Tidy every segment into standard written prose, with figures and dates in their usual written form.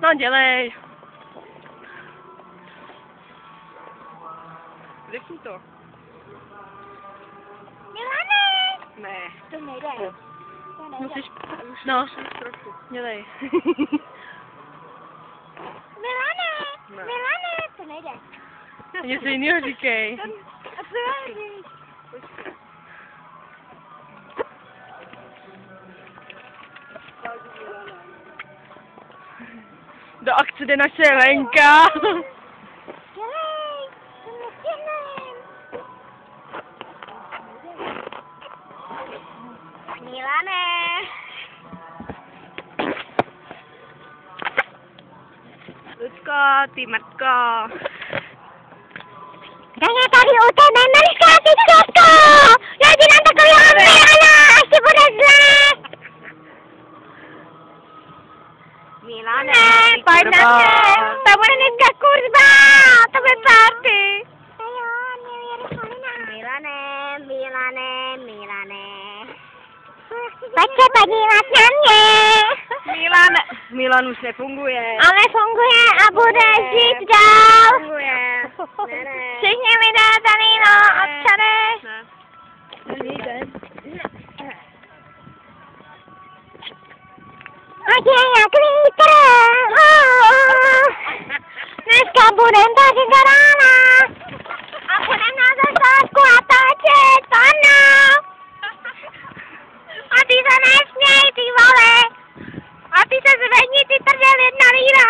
No dělej. Řekni to. Milane! Ne. To nejde. To nejde. Musíš... No, dělej. Milane! Ne. Milane! To nejde. Něco jiného říkej. A co říct? Do akce jde naše Lenka. Dělej! To nestihnem. Milane! Lucko, ty matko. Kdo je tady u tebe, Mrška, ty čerko? Já ti dám takovýho Milana, až ti bude zlé. Milane, Pojď na mě, to bude dneska kurva, to bude party. Milane. Pojď se podívat na mě. Milan už nefunguje. Ale funguje a bude žít dál. Funguje. Všichni lidé tady, no, občany. Ať je jak vítr. Dneska budem taky do rána. A budem na zastávku a točit porno. A ty se nesměj, ty vole. A ty se zvedni, ty trdel jedna líra.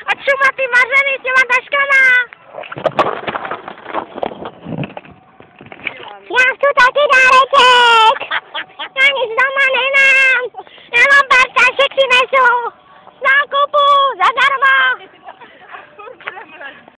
A čuma ty mařeny s těma taškama. Já chci taky dáreček. Já nic doma nemám. Já mám pár tašek si nesu.